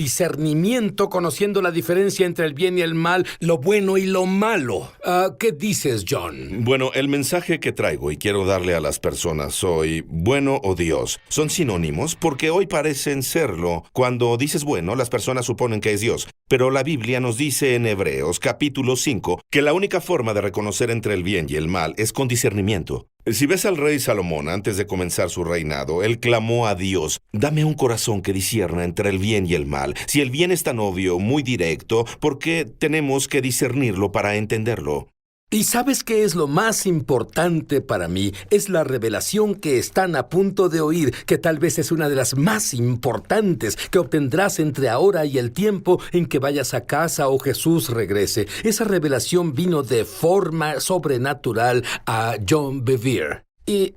discernimiento, conociendo la diferencia entre el bien y el mal, lo bueno y lo malo. ¿Qué dices, John? Bueno, el mensaje que traigo y quiero darle a las personas hoy, bueno o Dios, son sinónimos porque hoy parecen serlo. Cuando dices bueno, las personas suponen que es Dios. Pero la Biblia nos dice en Hebreos capítulo 5 que la única forma de reconocer entre el bien y el mal es con discernimiento. Si ves al rey Salomón antes de comenzar su reinado, él clamó a Dios: dame un corazón que discierna entre el bien y el mal. Si el bien es tan obvio, muy directo, ¿por qué tenemos que discernirlo para entenderlo? ¿Y sabes qué es lo más importante para mí? Es la revelación que están a punto de oír, que tal vez es una de las más importantes que obtendrás entre ahora y el tiempo en que vayas a casa o Jesús regrese. Esa revelación vino de forma sobrenatural a John Bevere. Y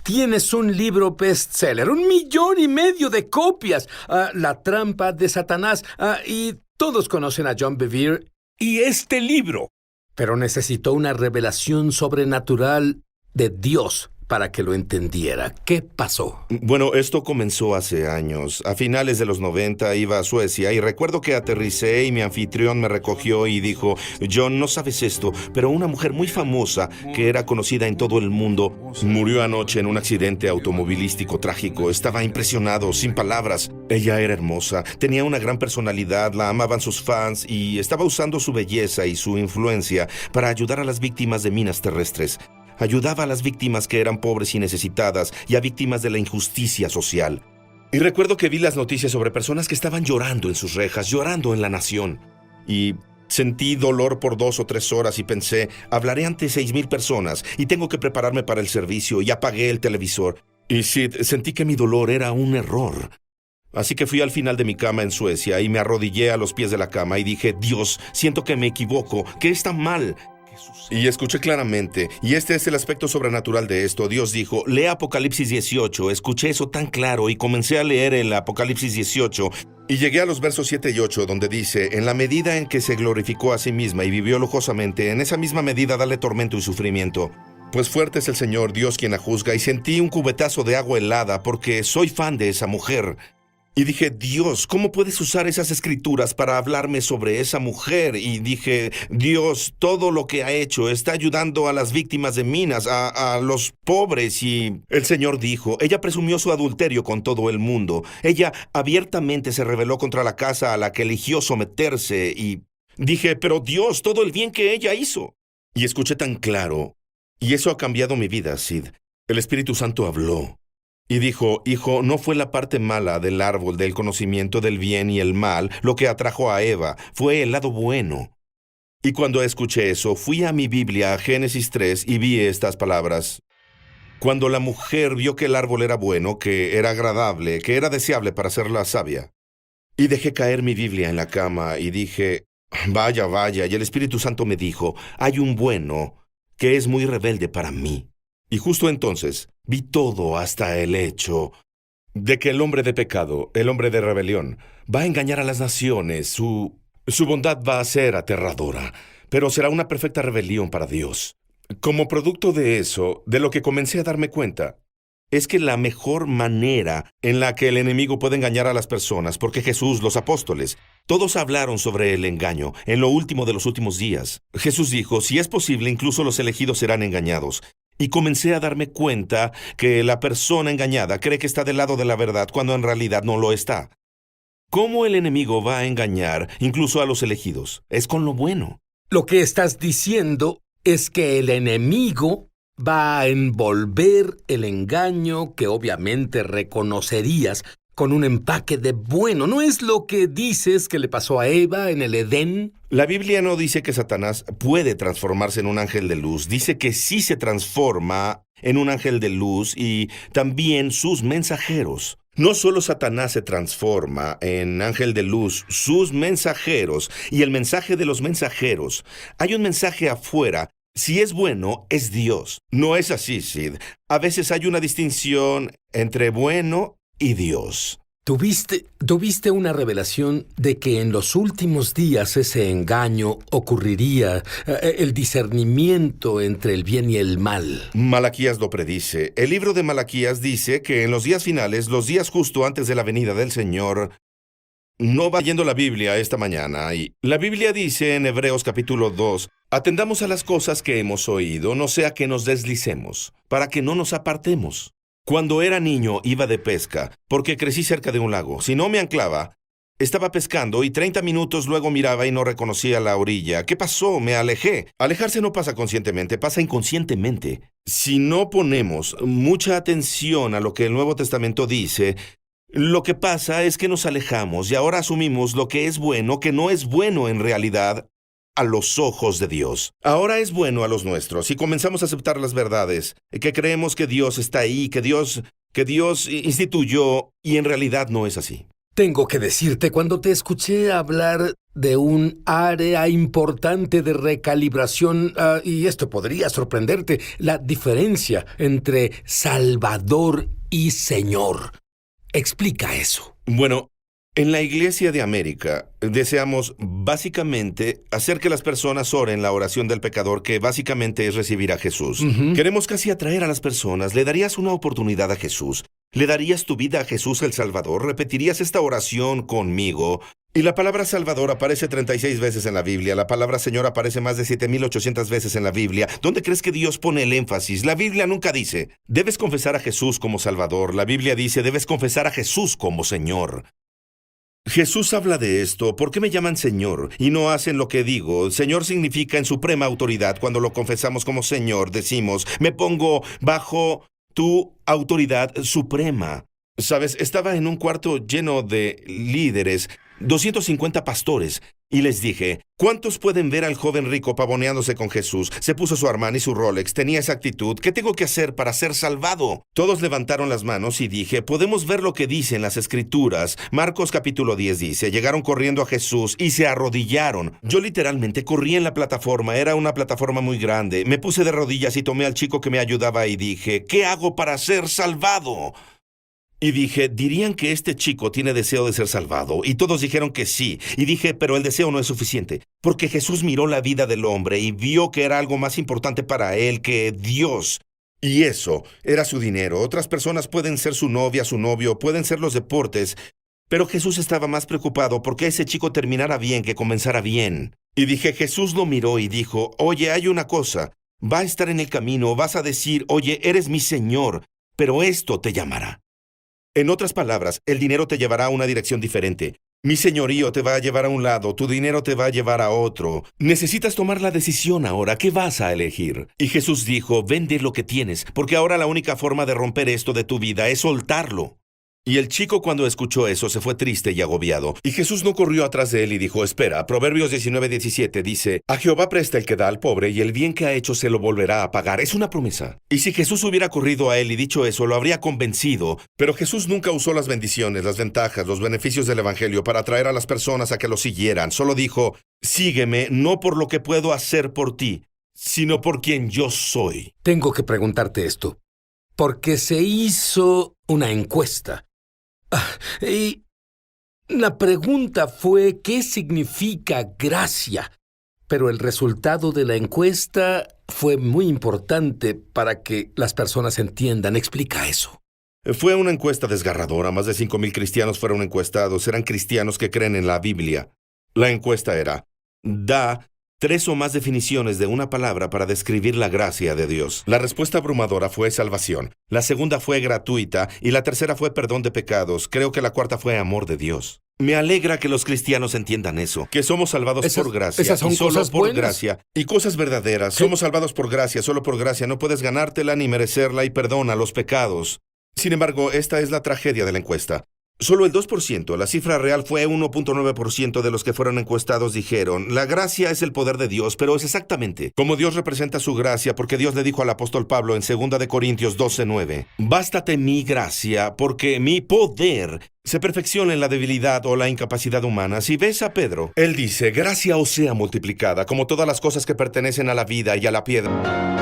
tienes un libro bestseller, 1,5 millones de copias, La trampa de Satanás, y todos conocen a John Bevere y este libro. Pero necesitó una revelación sobrenatural de Dios para que lo entendiera. ¿Qué pasó? Bueno, esto comenzó hace años. A finales de los 90 iba a Suecia y recuerdo que aterricé y mi anfitrión me recogió y dijo: John, no sabes esto, pero una mujer muy famosa que era conocida en todo el mundo murió anoche en un accidente automovilístico trágico. Estaba impresionado, sin palabras. Ella era hermosa, tenía una gran personalidad, la amaban sus fans y estaba usando su belleza y su influencia para ayudar a las víctimas de minas terrestres. Ayudaba a las víctimas que eran pobres y necesitadas y a víctimas de la injusticia social. Y recuerdo que vi las noticias sobre personas que estaban llorando en sus rejas, llorando en la nación. Y sentí dolor por 2 o 3 horas y pensé: hablaré ante 6,000 personas y tengo que prepararme para el servicio, y apagué el televisor. Y sí, sentí que mi dolor era un error. Así que fui al final de mi cama en Suecia y me arrodillé a los pies de la cama y dije: Dios, siento que me equivoco, que está mal. Y escuché claramente, y este es el aspecto sobrenatural de esto. Dios dijo: lee Apocalipsis 18. Escuché eso tan claro y comencé a leer el Apocalipsis 18 y llegué a los versos 7 y 8, donde dice: en la medida en que se glorificó a sí misma y vivió lujosamente, en esa misma medida dale tormento y sufrimiento. Pues fuerte es el Señor, Dios quien la juzga, y sentí un cubetazo de agua helada porque soy fan de esa mujer. Y dije: Dios, ¿cómo puedes usar esas escrituras para hablarme sobre esa mujer? Y dije: Dios, todo lo que ha hecho está ayudando a las víctimas de minas, a los pobres. Y el Señor dijo: ella presumió su adulterio con todo el mundo. Ella abiertamente se rebeló contra la casa a la que eligió someterse. Y dije: pero Dios, todo el bien que ella hizo. Y escuché tan claro. Y eso ha cambiado mi vida, Sid. El Espíritu Santo habló. Y dijo: hijo, no fue la parte mala del árbol del conocimiento del bien y el mal lo que atrajo a Eva, fue el lado bueno. Y cuando escuché eso, fui a mi Biblia, a Génesis 3, y vi estas palabras. Cuando la mujer vio que el árbol era bueno, que era agradable, que era deseable para hacerla sabia. Y dejé caer mi Biblia en la cama y dije: vaya, vaya, y el Espíritu Santo me dijo: hay un bueno que es muy rebelde para mí. Y justo entonces vi todo hasta el hecho de que el hombre de pecado, el hombre de rebelión, va a engañar a las naciones. Su bondad va a ser aterradora, pero será una perfecta rebelión para Dios. Como producto de eso, de lo que comencé a darme cuenta, es que la mejor manera en la que el enemigo puede engañar a las personas, porque Jesús, los apóstoles, todos hablaron sobre el engaño en lo último de los últimos días. Jesús dijo: si es posible, incluso los elegidos serán engañados. Y comencé a darme cuenta que la persona engañada cree que está del lado de la verdad cuando en realidad no lo está. ¿Cómo el enemigo va a engañar incluso a los elegidos? Es con lo bueno. Lo que estás diciendo es que el enemigo va a envolver el engaño que obviamente reconocerías con un empaque de bueno. ¿No es lo que dices que le pasó a Eva en el Edén? La Biblia no dice que Satanás puede transformarse en un ángel de luz. Dice que sí se transforma en un ángel de luz y también sus mensajeros. No solo Satanás se transforma en ángel de luz, sus mensajeros y el mensaje de los mensajeros. Hay un mensaje afuera. Si es bueno, es Dios. No es así, Sid. A veces hay una distinción entre bueno y Dios. ¿Tuviste una revelación de que en los últimos días ese engaño ocurriría, el discernimiento entre el bien y el mal? Malaquías lo predice. El libro de Malaquías dice que en los días finales, los días justo antes de la venida del Señor, no va leyendo la Biblia esta mañana, y la Biblia dice en Hebreos capítulo 2, atendamos a las cosas que hemos oído, no sea que nos deslicemos, para que no nos apartemos. Cuando era niño iba de pesca, porque crecí cerca de un lago. Si no me anclaba, estaba pescando y 30 minutos luego miraba y no reconocía la orilla. ¿Qué pasó? Me alejé. Alejarse no pasa conscientemente, pasa inconscientemente. Si no ponemos mucha atención a lo que el Nuevo Testamento dice, lo que pasa es que nos alejamos y ahora asumimos lo que es bueno, que no es bueno en realidad a los ojos de Dios. Ahora es bueno a los nuestros y comenzamos a aceptar las verdades, que creemos que Dios está ahí, que Dios instituyó, y en realidad no es así. Tengo que decirte, cuando te escuché hablar de un área importante de recalibración, y esto podría sorprenderte, la diferencia entre Salvador y Señor. Explica eso. Bueno, en la Iglesia de América deseamos básicamente hacer que las personas oren la oración del pecador, que básicamente es recibir a Jesús. Queremos casi atraer a las personas. ¿Le darías una oportunidad a Jesús? ¿Le darías tu vida a Jesús el Salvador? ¿Repetirías esta oración conmigo? Y la palabra Salvador aparece 36 veces en la Biblia. La palabra Señor aparece más de 7,800 veces en la Biblia. ¿Dónde crees que Dios pone el énfasis? La Biblia nunca dice, debes confesar a Jesús como Salvador. La Biblia dice, debes confesar a Jesús como Señor. Jesús habla de esto. ¿Por qué me llaman Señor y no hacen lo que digo? Señor significa en suprema autoridad. Cuando lo confesamos como Señor, decimos, me pongo bajo tu autoridad suprema. Sabes, estaba en un cuarto lleno de líderes, 250 pastores, y les dije, ¿cuántos pueden ver al joven rico pavoneándose con Jesús? Se puso su Armani y su Rolex, tenía esa actitud. ¿Qué tengo que hacer para ser salvado? Todos levantaron las manos y dije, podemos ver lo que dicen las Escrituras. Marcos capítulo 10 dice, llegaron corriendo a Jesús y se arrodillaron. Yo literalmente corrí en la plataforma, era una plataforma muy grande. Me puse de rodillas y tomé al chico que me ayudaba y dije, ¿qué hago para ser salvado? Y dije, dirían que este chico tiene deseo de ser salvado. Y todos dijeron que sí. Y dije, pero el deseo no es suficiente. Porque Jesús miró la vida del hombre y vio que era algo más importante para él que Dios. Y eso era su dinero. Otras personas pueden ser su novia, su novio, pueden ser los deportes. Pero Jesús estaba más preocupado porque ese chico terminara bien que comenzara bien. Y dije, Jesús lo miró y dijo, oye, hay una cosa. Va a estar en el camino, vas a decir, oye, eres mi Señor, pero esto te llamará. En otras palabras, el dinero te llevará a una dirección diferente. Mi señorío te va a llevar a un lado, tu dinero te va a llevar a otro. Necesitas tomar la decisión ahora. ¿Qué vas a elegir? Y Jesús dijo, vende lo que tienes, porque ahora la única forma de romper esto de tu vida es soltarlo. Y el chico, cuando escuchó eso, se fue triste y agobiado. Y Jesús no corrió atrás de él y dijo, espera, Proverbios 19:17 dice, a Jehová presta el que da al pobre y el bien que ha hecho se lo volverá a pagar. Es una promesa. Y si Jesús hubiera corrido a él y dicho eso, lo habría convencido. Pero Jesús nunca usó las bendiciones, las ventajas, los beneficios del Evangelio para atraer a las personas a que lo siguieran. Solo dijo, sígueme no por lo que puedo hacer por ti, sino por quien yo soy. Tengo que preguntarte esto, porque se hizo una encuesta. Y la pregunta fue, ¿qué significa gracia? Pero el resultado de la encuesta fue muy importante para que las personas entiendan. Explica eso. Fue una encuesta desgarradora. Más de 5,000 cristianos fueron encuestados. Eran cristianos que creen en la Biblia. La encuesta era, da 3 o más definiciones de una palabra para describir la gracia de Dios. La respuesta abrumadora fue salvación. La segunda fue gratuita y la tercera fue perdón de pecados. Creo que la cuarta fue amor de Dios. Me alegra que los cristianos entiendan eso, que somos salvados por gracia. Esas son y solo cosas por buenas. gracia. Y cosas verdaderas. ¿Sí? Somos salvados por gracia, solo por gracia. No puedes ganártela ni merecerla y perdona los pecados. Sin embargo, esta es la tragedia de la encuesta. Solo el 2%, la cifra real fue 1.9% de los que fueron encuestados dijeron, la gracia es el poder de Dios, pero es exactamente como Dios representa su gracia, porque Dios le dijo al apóstol Pablo en 2 de Corintios 12:9, bástate mi gracia, porque mi poder se perfecciona en la debilidad o la incapacidad humana. Si ves a Pedro, él dice, gracia os sea multiplicada, como todas las cosas que pertenecen a la vida y a la piedra.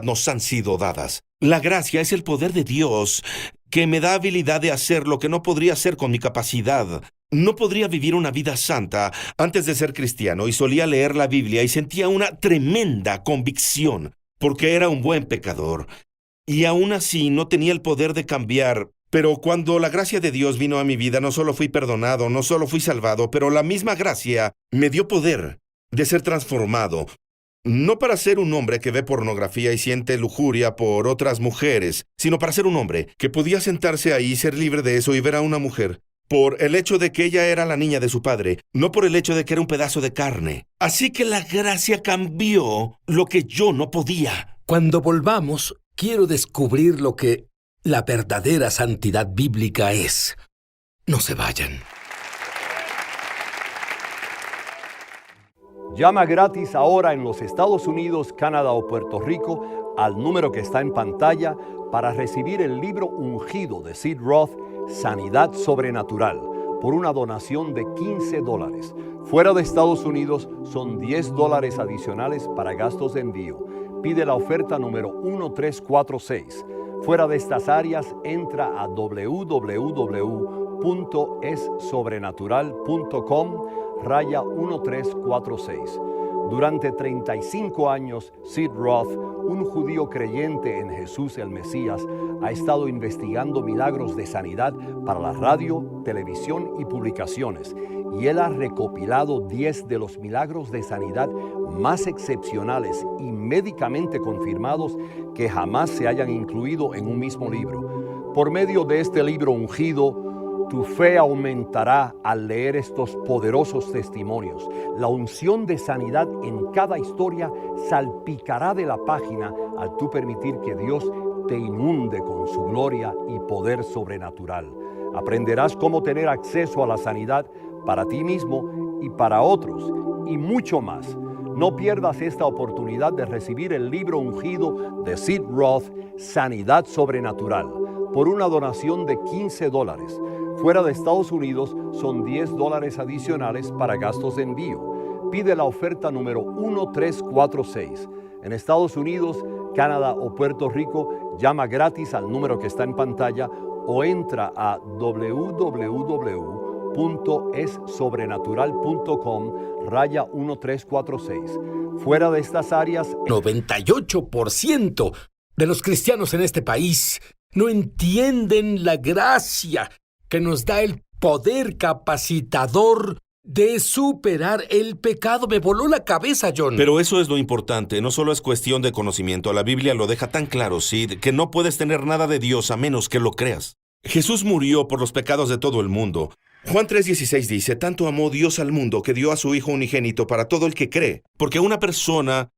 sanidad nos han sido dadas. La gracia es el poder de Dios que me da habilidad de hacer lo que no podría hacer con mi capacidad. No podría vivir una vida santa antes de ser cristiano y solía leer la Biblia y sentía una tremenda convicción porque era un buen pecador. Y aún así no tenía el poder de cambiar. Pero cuando la gracia de Dios vino a mi vida, no solo fui perdonado, no solo fui salvado, pero la misma gracia me dio poder de ser transformado. No para ser un hombre que ve pornografía y siente lujuria por otras mujeres, sino para ser un hombre que podía sentarse ahí y ser libre de eso y ver a una mujer por el hecho de que ella era la niña de su padre, no por el hecho de que era un pedazo de carne. Así que la gracia cambió lo que yo no podía. Cuando volvamos, quiero descubrir lo que la verdadera santidad bíblica es. No se vayan. Llama gratis ahora en los Estados Unidos, Canadá o Puerto Rico al número que está en pantalla para recibir el libro ungido de Sid Roth, Sanidad Sobrenatural, por una donación de $15. Fuera de Estados Unidos son $10 adicionales para gastos de envío. Pide la oferta número 1346. Fuera de estas áreas, entra a www.essobrenatural.com/1346. Durante 35 años, Sid Roth, un judío creyente en Jesús el Mesías, ha estado investigando milagros de sanidad para la radio, televisión y publicaciones. Y él ha recopilado 10 de los milagros de sanidad más excepcionales y médicamente confirmados que jamás se hayan incluido en un mismo libro. Por medio de este libro ungido, tu fe aumentará al leer estos poderosos testimonios. La unción de sanidad en cada historia salpicará de la página al tú permitir que Dios te inunde con su gloria y poder sobrenatural. Aprenderás cómo tener acceso a la sanidad para ti mismo y para otros, y mucho más. No pierdas esta oportunidad de recibir el libro ungido de Sid Roth, Sanidad Sobrenatural, por una donación de $15. Fuera de Estados Unidos son $10 adicionales para gastos de envío. Pide la oferta número 1346. En Estados Unidos, Canadá o Puerto Rico, llama gratis al número que está en pantalla o entra a www.essobrenatural.com/1346. Fuera de estas áreas, 98% de los cristianos en este país no entienden la gracia que nos da el poder capacitador de superar el pecado. Me voló la cabeza, John. Pero eso es lo importante, no solo es cuestión de conocimiento. La Biblia lo deja tan claro, Sid, que no puedes tener nada de Dios a menos que lo creas. Jesús murió por los pecados de todo el mundo. Juan 3:16 dice, tanto amó Dios al mundo que dio a su Hijo unigénito para todo el que cree. Porque una persona,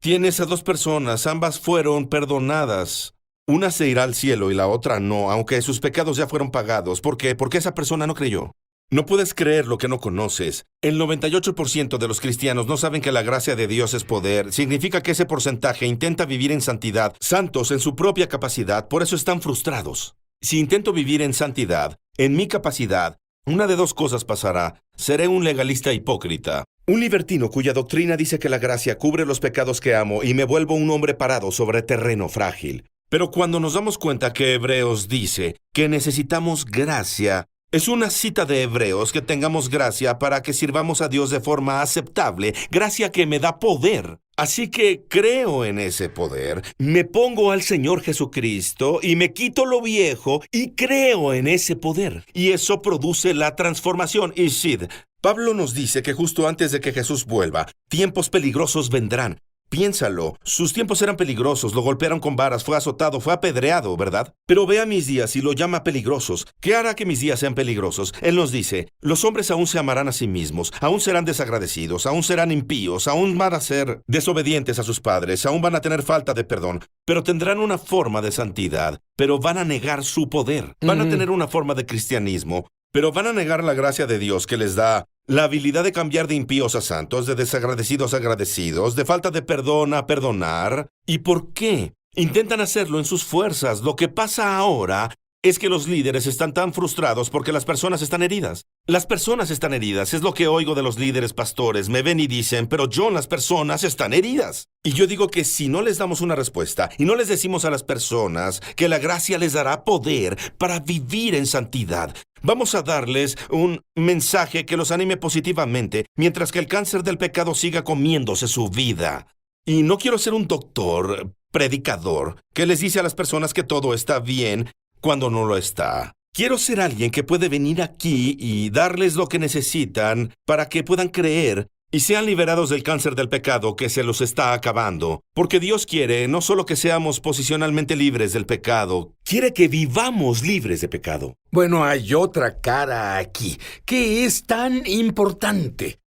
tienes a dos personas, ambas fueron perdonadas. Una se irá al cielo y la otra no, aunque sus pecados ya fueron pagados. ¿Por qué? Porque esa persona no creyó. No puedes creer lo que no conoces. El 98% de los cristianos no saben que la gracia de Dios es poder. Significa que ese porcentaje intenta vivir en santidad, santos en su propia capacidad, por eso están frustrados. Si intento vivir en santidad, en mi capacidad, una de dos cosas pasará. Seré un legalista hipócrita. Un libertino cuya doctrina dice que la gracia cubre los pecados que amo y me vuelvo un hombre parado sobre terreno frágil. Pero cuando nos damos cuenta que Hebreos dice que necesitamos gracia, es una cita de Hebreos que tengamos gracia para que sirvamos a Dios de forma aceptable, gracia que me da poder. Así que creo en ese poder, me pongo al Señor Jesucristo y me quito lo viejo y creo en ese poder. Y eso produce la transformación. Y Sid, Pablo nos dice que justo antes de que Jesús vuelva, tiempos peligrosos vendrán. Piénsalo, sus tiempos eran peligrosos, lo golpearon con varas, fue azotado, fue apedreado, ¿verdad? Pero ve a mis días y lo llama peligrosos. ¿Qué hará que mis días sean peligrosos? Él nos dice, los hombres aún se amarán a sí mismos, aún serán desagradecidos, aún serán impíos, aún van a ser desobedientes a sus padres, aún van a tener falta de perdón, pero tendrán una forma de santidad, pero van a negar su poder. Van a tener una forma de cristianismo, pero van a negar la gracia de Dios que les da la habilidad de cambiar de impíos a santos, de desagradecidos a agradecidos, de falta de perdón a perdonar. ¿Y por qué? Intentan hacerlo en sus fuerzas. Lo que pasa ahora es que los líderes están tan frustrados porque las personas están heridas. Las personas están heridas, es lo que oigo de los líderes pastores. Me ven y dicen, pero John, las personas están heridas. Y yo digo que si no les damos una respuesta y no les decimos a las personas que la gracia les dará poder para vivir en santidad, vamos a darles un mensaje que los anime positivamente mientras que el cáncer del pecado siga comiéndose su vida. Y no quiero ser un doctor, predicador, que les dice a las personas que todo está bien cuando no lo está. Quiero ser alguien que puede venir aquí y darles lo que necesitan para que puedan creer y sean liberados del cáncer del pecado que se los está acabando. Porque Dios quiere no solo que seamos posicionalmente libres del pecado, quiere que vivamos libres de pecado. Bueno, hay otra cara aquí que es tan importante.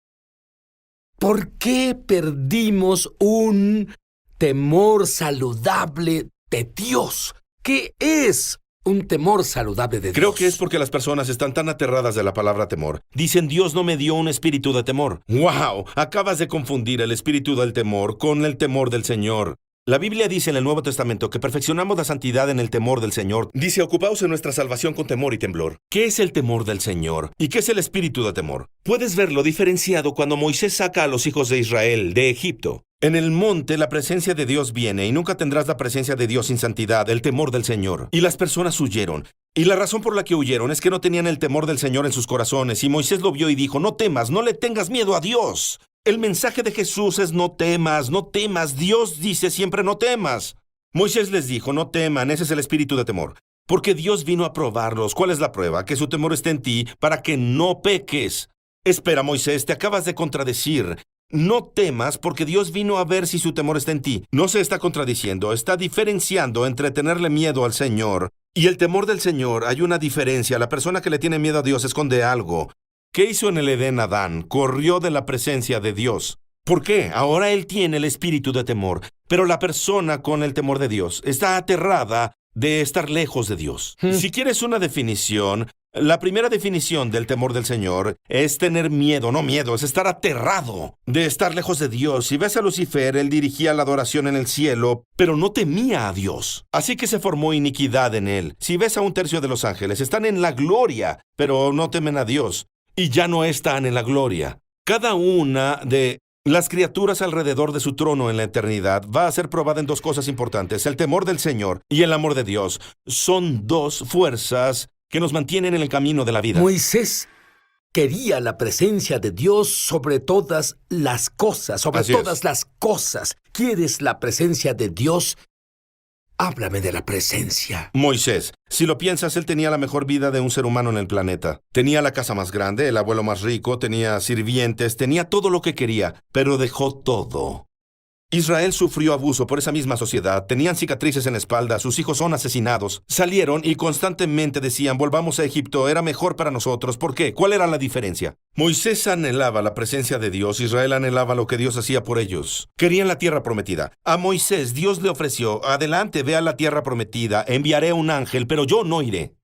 ¿Por qué perdimos un temor saludable de Dios? ¿Qué es un temor saludable de Dios? Creo que es porque las personas están tan aterradas de la palabra temor. Dicen, Dios no me dio un espíritu de temor. ¡Wow! Acabas de confundir el espíritu del temor con el temor del Señor. La Biblia dice en el Nuevo Testamento que perfeccionamos la santidad en el temor del Señor. Dice, ocupaos en nuestra salvación con temor y temblor. ¿Qué es el temor del Señor? ¿Y qué es el espíritu de temor? Puedes verlo diferenciado cuando Moisés saca a los hijos de Israel de Egipto. En el monte la presencia de Dios viene y nunca tendrás la presencia de Dios sin santidad, el temor del Señor. Y las personas huyeron. Y la razón por la que huyeron es que no tenían el temor del Señor en sus corazones. Y Moisés lo vio y dijo, no temas, no le tengas miedo a Dios. El mensaje de Jesús es no temas, no temas. Dios dice siempre no temas. Moisés les dijo, no teman, ese es el espíritu de temor. Porque Dios vino a probarlos. ¿Cuál es la prueba? Que su temor esté en ti para que no peques. Espera, Moisés, te acabas de contradecir. No temas porque Dios vino a ver si su temor está en ti. No se está contradiciendo, está diferenciando entre tenerle miedo al Señor y el temor del Señor. Hay una diferencia. La persona que le tiene miedo a Dios esconde algo. ¿Qué hizo en el Edén Adán? Corrió de la presencia de Dios. ¿Por qué? Ahora él tiene el espíritu de temor. Pero la persona con el temor de Dios está aterrada de estar lejos de Dios. Si quieres una definición, la primera definición del temor del Señor es tener miedo, no miedo, es estar aterrado de estar lejos de Dios. Si ves a Lucifer, él dirigía la adoración en el cielo, pero no temía a Dios. Así que se formó iniquidad en él. Si ves a un tercio de los ángeles, están en la gloria, pero no temen a Dios. Y ya no están en la gloria. Cada una de las criaturas alrededor de su trono en la eternidad va a ser probada en dos cosas importantes. El temor del Señor y el amor de Dios son dos fuerzas que nos mantienen en el camino de la vida. Moisés quería la presencia de Dios sobre todas las cosas, las cosas. ¿Quieres la presencia de Dios? Háblame de la presencia. Moisés, si lo piensas, él tenía la mejor vida de un ser humano en el planeta. Tenía la casa más grande, el abuelo más rico, tenía sirvientes, tenía todo lo que quería, pero dejó todo. Israel sufrió abuso por esa misma sociedad, tenían cicatrices en la espalda, sus hijos son asesinados. Salieron y constantemente decían, volvamos a Egipto, era mejor para nosotros. ¿Por qué? ¿Cuál era la diferencia? Moisés anhelaba la presencia de Dios, Israel anhelaba lo que Dios hacía por ellos. Querían la tierra prometida. A Moisés Dios le ofreció, adelante, ve a la tierra prometida, enviaré un ángel, pero yo no iré.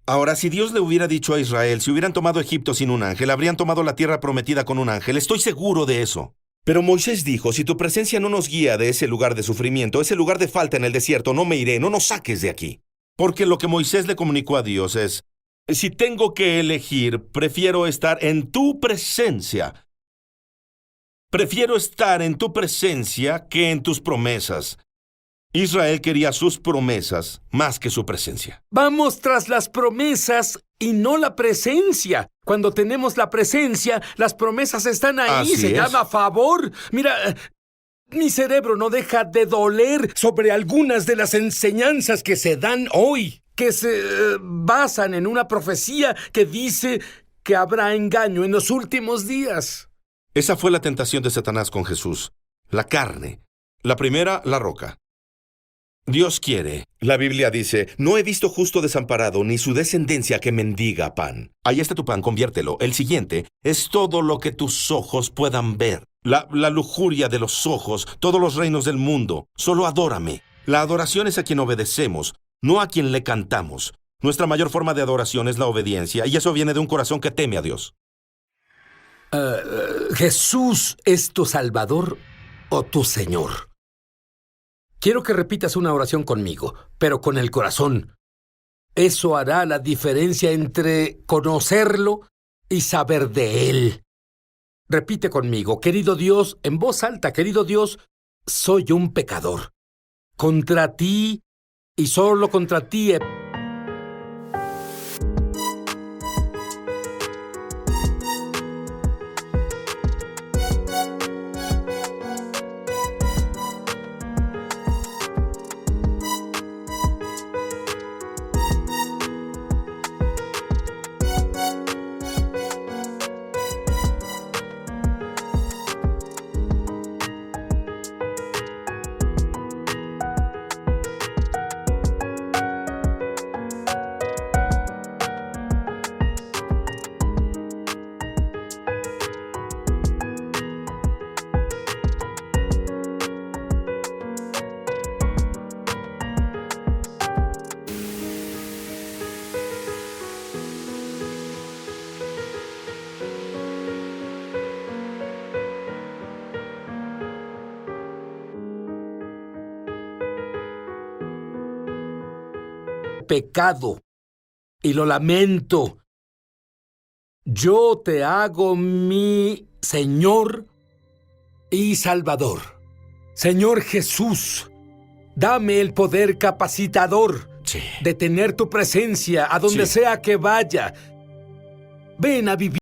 Ahora, si Dios le hubiera dicho a Israel, si hubieran tomado Egipto sin un ángel, habrían tomado la tierra prometida con un ángel, estoy seguro de eso. Pero Moisés dijo, si tu presencia no nos guía de ese lugar de sufrimiento, ese lugar de falta en el desierto, no me iré, no nos saques de aquí. Porque lo que Moisés le comunicó a Dios es, si tengo que elegir, prefiero estar en tu presencia. Prefiero estar en tu presencia que en tus promesas. Israel quería sus promesas más que su presencia. Vamos tras las promesas y no la presencia. Cuando tenemos la presencia, las promesas están ahí. Así Se es. llama favor. Mira, mi cerebro no deja de doler sobre algunas de las enseñanzas que se dan hoy, que se basan en una profecía que dice que habrá engaño en los últimos días. Esa fue la tentación de Satanás con Jesús. La carne. La primera, la roca. Dios quiere. La Biblia dice, no he visto justo desamparado ni su descendencia que mendiga pan. Ahí está tu pan, conviértelo. El siguiente es todo lo que tus ojos puedan ver. La lujuria de los ojos, todos los reinos del mundo. Solo adórame. La adoración es a quien obedecemos, no a quien le cantamos. Nuestra mayor forma de adoración es la obediencia, y eso viene de un corazón que teme a Dios. ¿Jesús es tu Salvador o tu Señor? Quiero que repitas una oración conmigo, pero con el corazón. Eso hará la diferencia entre conocerlo y saber de Él. Repite conmigo, querido Dios, en voz alta, querido Dios, soy un pecador. Contra ti y solo contra ti he... pecado y lo lamento. Yo te hago mi Señor y Salvador. Señor Jesús, dame el poder capacitador de tener tu presencia a donde sea que vaya. Ven a vivir